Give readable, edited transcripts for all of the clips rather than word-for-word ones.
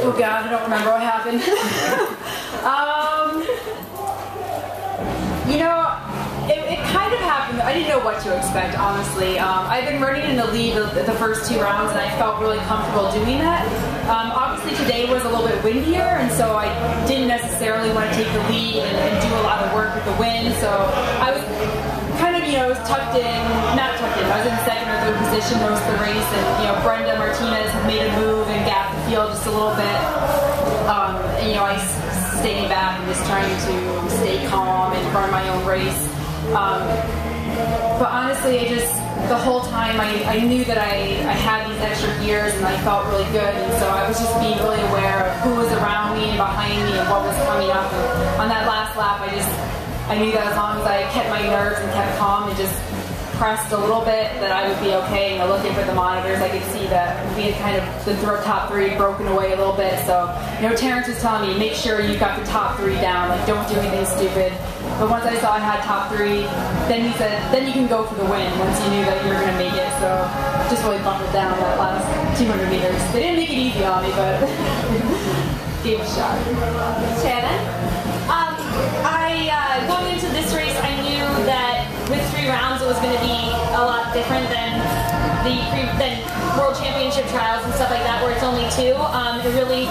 Oh God, I don't remember what happened. You know, it kind of happened. I didn't know what to expect, honestly. I've been running in the lead the first 2 rounds, and I felt really comfortable doing that. Obviously, today was a little bit windier, and so I didn't necessarily want to take the lead and do a lot of work with the wind. So I was kind of, was tucked in, not tucked in. I was in second or third position most of the race, and Brenda Martinez had made a move and gapped the field just a little bit. And I staying back and just trying to stay calm and run my own race. But honestly, the whole time I knew that I had these extra gears and I felt really good, and so I was just being really aware of who was around me and behind me and what was coming up. And on that last lap, I knew that as long as I kept my nerves and kept calm and just pressed a little bit, that I would be okay. And looking at the monitors, I could see that we had kind of the top 3 broken away a little bit. So, Terrence was telling me, make sure you've got the top 3 down, like don't do anything stupid. But once I saw I had top 3, then he said, then you can go for the win once you knew that you were going to make it. So just really buckled down that last 200 meters. They didn't make it easy on me, but gave it a shot. Shannon? Going into this race, I knew that with 3 rounds it was going to be a lot different than than World Championship trials and stuff like that, where it's only 2. It really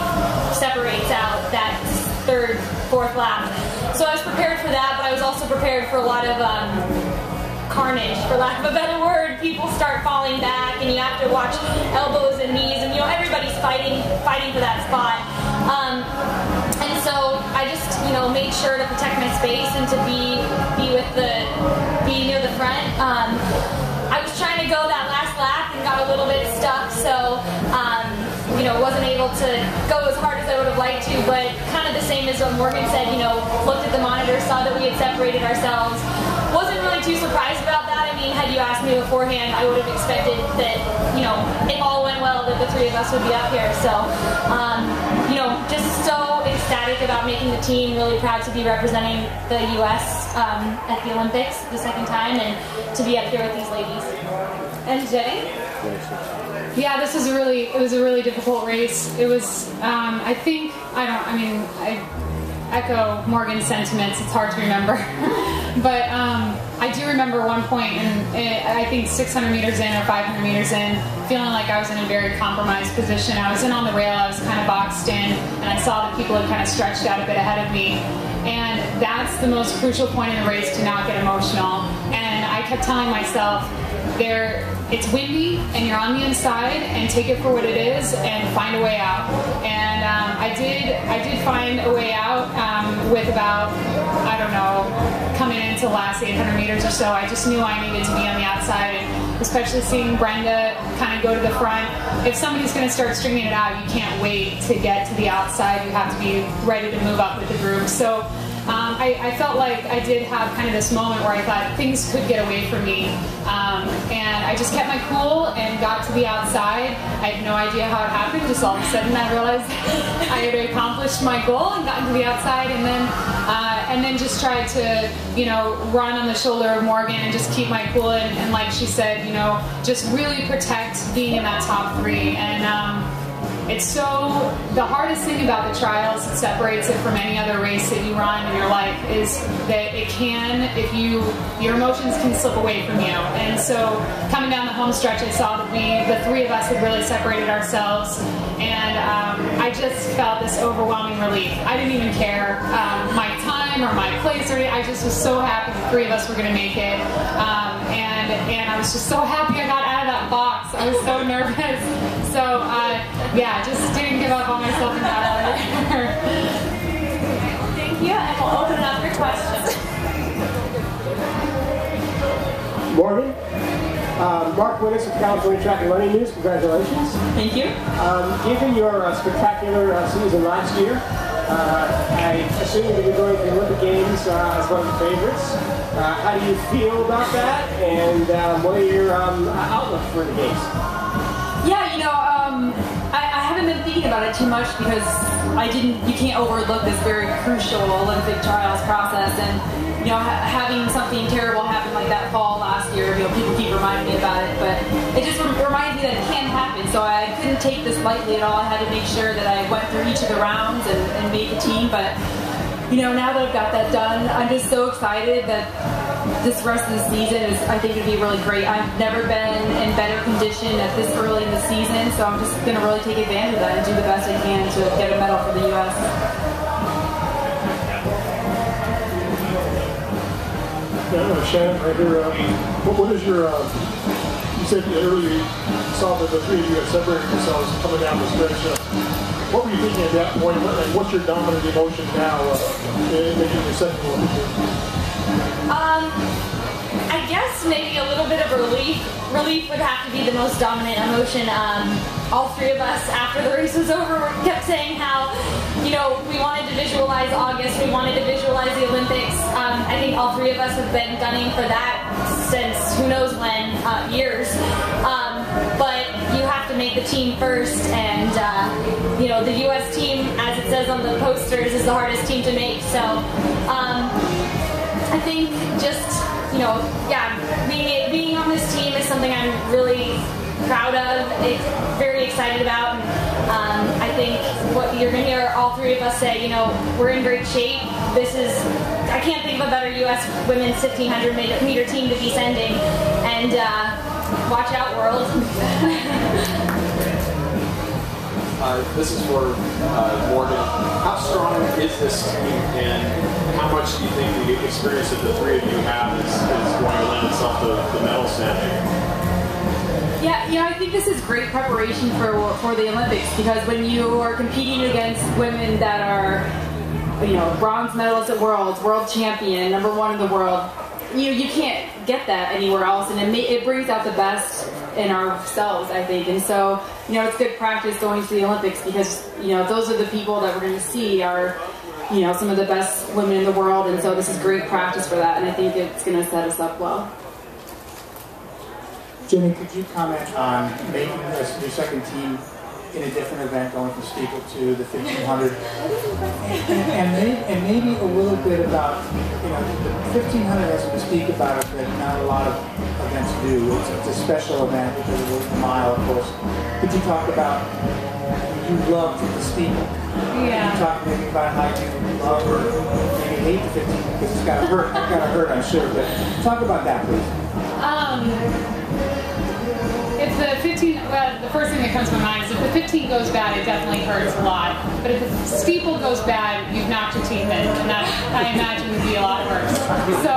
separates out that 3rd, 4th lap. So I was prepared for that, but I was also prepared for a lot of carnage, for lack of a better word. People start falling back, and you have to watch elbows and knees, and everybody's fighting for that spot. And so I just, made sure to protect my space and to be near the front. I was trying to go that last lap and got a little bit stuck, so wasn't able to go as hard as I would have liked to, but kind of the same as what Morgan said, looked at the monitor, saw that we had separated ourselves. Wasn't really too surprised about that. I mean, had you asked me beforehand, I would have expected that, if all went well, that the 3 of us would be up here. So, just so ecstatic about making the team, really proud to be representing the U.S. At the Olympics the 2nd time, and to be up here with these ladies. And Jenny? Yeah, this was it was a really difficult race. It was, I echo Morgan's sentiments. It's hard to remember. But I do remember one point, I think 600 meters in or 500 meters in, feeling like I was in a very compromised position. I was in on the rail, I was kind of boxed in, and I saw that people had kind of stretched out a bit ahead of me. And that's the most crucial point in the race, to not get emotional. And I kept telling myself, it's windy and you're on the inside, and take it for what it is and find a way out. And I did find a way out with about, coming into the last 800 meters or so. I just knew I needed to be on the outside, and especially seeing Brenda kind of go to the front. If somebody's going to start stringing it out, you can't wait to get to the outside. You have to be ready to move up with the group. So I felt like I did have kind of this moment where I thought things could get away from me, and I just kept my cool and got to the outside. I had no idea how it happened. Just all of a sudden I realized I had accomplished my goal and gotten to the outside, and then just tried to run on the shoulder of Morgan and just keep my cool, and like she said, just really protect being in that top 3. And it's the hardest thing about the trials that separates it from any other race that you run in your life is that your emotions can slip away from you. And so coming down the home stretch, I saw that the 3 of us had really separated ourselves, and I just felt this overwhelming relief. I didn't even care my time or my place or anything. I just was so happy the 3 of us were going to make it, and I was just so happy I got out of that box. I was so nervous. So, just didn't give up on myself and got out of there. Thank you, and we'll open it up for questions. Morgan? Mark Winnis of California Track and Running News, congratulations. Thank you. Given your spectacular season last year, I assume that you're going to the Olympic Games as one of the favorites. How do you feel about that, and what are your outlook for the Games? Yeah, I haven't been thinking about it too much because you can't overlook this very crucial Olympic trials process, and having something terrible happen like that fall last year, people keep reminding me about it, but it just reminds me that it can happen. so I couldn't take this lightly at all. I had to make sure that I went through each of the rounds and made the team. But now that I've got that done, I'm just so excited that this rest of the season is, I think, going to be really great. I've never been in better condition at this early in the season, so I'm just going to really take advantage of that and do the best I can to get a medal for the U.S. Shannon, right here, what is your, you said earlier you saw that the three of you had separated yourselves coming down the stretch. What were you thinking at that point, and what's your dominant emotion now in making your second one? I guess maybe a little bit of relief. Relief would have to be the most dominant emotion. All three of us, after the race was over, kept saying how, we wanted to visualize August, we wanted to visualize the Olympics. I think all three of us have been gunning for that since who knows when, years. But you have to make the team first, and the U.S. team, as it says on the posters, is the hardest team to make. So I think just being on this team is something I'm really proud of, very excited about. And, I think what you're going to hear all three of us say, we're in great shape. I can't think of a better U.S. women's 1500 meter team to be sending. And watch out, world. This is for Morgan. How strong is this team, and how much do you think the experience that the three of you have is going to lend itself to the medal standing? Yeah, I think this is great preparation for the Olympics, because when you are competing against women that are, bronze medalists at Worlds, world champion, #1 in the world, you can't get that anywhere else, and it brings out the best in ourselves, I think. And so, it's good practice going to the Olympics, because, those are the people that we're going to see are, some of the best women in the world, and so this is great practice for that, and I think it's going to set us up well. Jenny, could you comment on making your second team in a different event, going from steeple to the 1500, and maybe a little bit about, the 1500 has a mystique about it that not a lot of events do. It's a special event because of the mile, of course. Could you talk about, you loved the steeple? Yeah. Could you talk maybe about how you love or maybe hate the 15, because it's got to hurt, I'm sure, but talk about that, please. If the 15, the first thing that comes to my mind is if the 15 goes bad, it definitely hurts a lot. But if the steeple goes bad, you've knocked your teeth in, and that, I imagine, would be a lot worse. So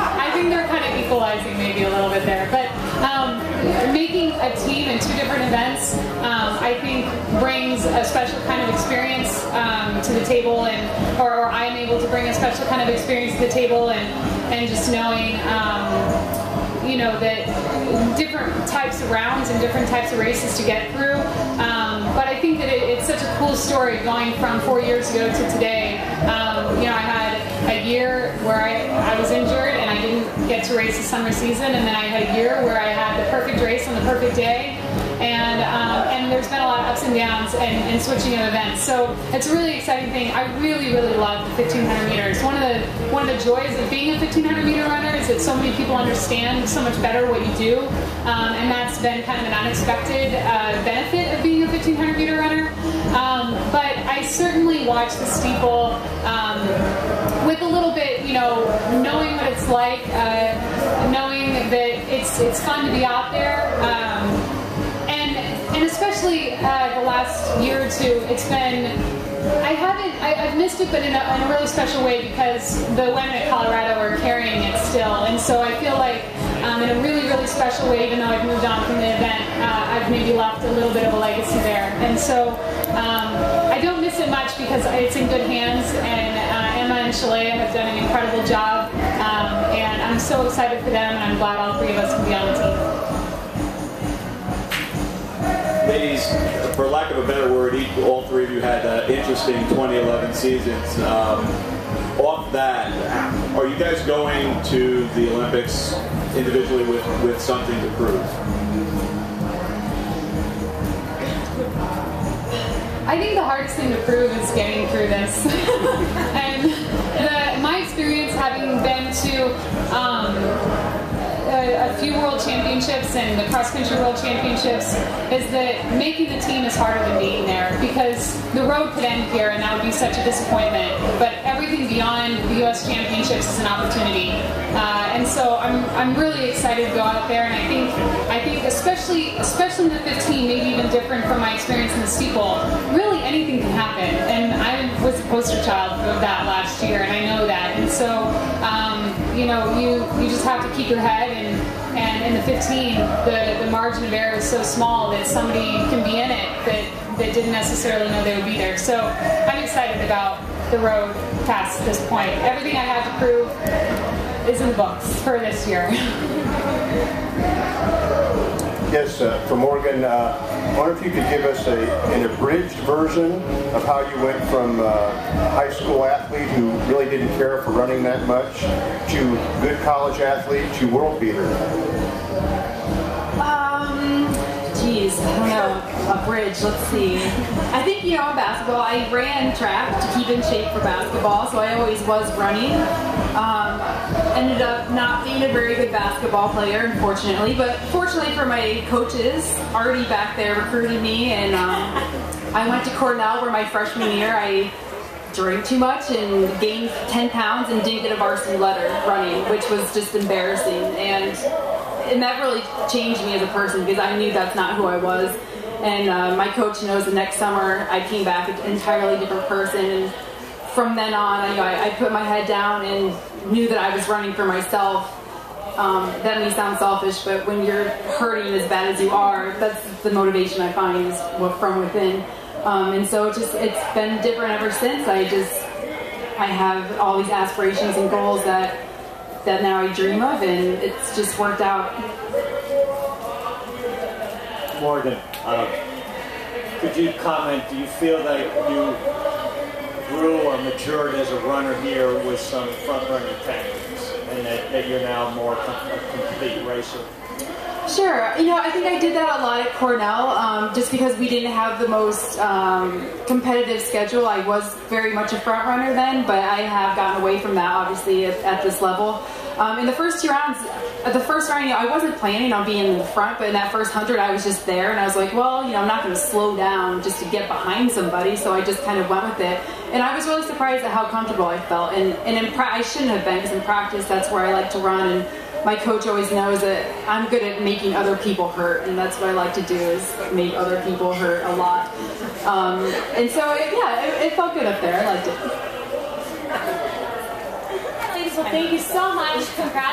I think they're kind of equalizing maybe a little bit there. But making a team in two different events, I think, brings a special kind of experience to the table, or I'm able to bring a special kind of experience to the table, and just knowing. That different types of rounds and different types of races to get through. But I think that it's such a cool story going from 4 years ago to today. I had a year where I was injured and I didn't get to race the summer season, and then I had a year where I had the perfect race on the perfect day. And there's been a lot of ups and downs and switching of events. So it's a really exciting thing. I really, really love the 1500 meters. One of the joys of being a 1500 meter runner is that so many people understand so much better what you do. And that's been kind of an unexpected benefit of being a 1500 meter runner. But I certainly watch the steeple with a little bit, knowing what it's like, knowing that it's fun to be out there. And especially the last year or two, it's been, I've missed it, but in a really special way, because the women at Colorado are carrying it still. And so I feel like in a really, really special way, even though I've moved on from the event, I've maybe left a little bit of a legacy there. And so I don't miss it much because it's in good hands, and Emma and Shalea have done an incredible job. And I'm so excited for them, and I'm glad all three of us can be on the team. Ladies, for lack of a better word, all three of you had interesting 2011 seasons. Off that, are you guys going to the Olympics individually with something to prove? I think the hardest thing to prove is getting through this. And my experience, having been to a few world championships and the cross country world championships is that making the team is harder than being there, because the road could end here and that would be such a disappointment. But everything beyond the U.S. championships is an opportunity, and so I'm really excited to go out there. And I think especially in the 15, maybe even different from my experience in the steeple, really anything can happen. And I was a poster child of that last year, and I know that. And so you just have to keep your head, and in the 15, the margin of error is so small that somebody can be in it that didn't necessarily know they would be there. So I'm excited about the road past this point. Everything I have to prove is in the books for this year. Yes, for Morgan, I wonder if you could give us an abridged version of how you went from a high school athlete who really didn't care for running that much to good college athlete to world beater. Geez, I don't know. A bridge, let's see. I think, in basketball, I ran track to keep in shape for basketball, so I always was running. Ended up not being a very good basketball player, unfortunately, but fortunately for my coaches, already back there recruited me, and I went to Cornell where my freshman year I drank too much and gained 10 pounds and didn't get a varsity letter running, which was just embarrassing. And that really changed me as a person, because I knew that's not who I was. And my coach knows the next summer I came back an entirely different person. And from then on, I put my head down and knew that I was running for myself. That may sound selfish, but when you're hurting as bad as you are, that's the motivation I find is from within. And so it's been different ever since. I have all these aspirations and goals that now I dream of, and it's just worked out. Morgan, could you comment, do you feel that you grew or matured as a runner here with some front-running tactics, and that you're now more a complete racer? Sure. I think I did that a lot at Cornell, just because we didn't have the most competitive schedule. I was very much a front runner then, but I have gotten away from that, obviously, at this level. In the first 2 rounds, the first round, I wasn't planning on being in the front, but in that first 100, I was just there, and I was like, well, I'm not going to slow down just to get behind somebody, so I just kind of went with it. And I was really surprised at how comfortable I felt, and I shouldn't have been, because in practice, that's where I like to run, and my coach always knows that I'm good at making other people hurt, and that's what I like to do, is make other people hurt a lot. And so, it felt good up there. I liked it. Ladies, well, thank you so much. Congrats.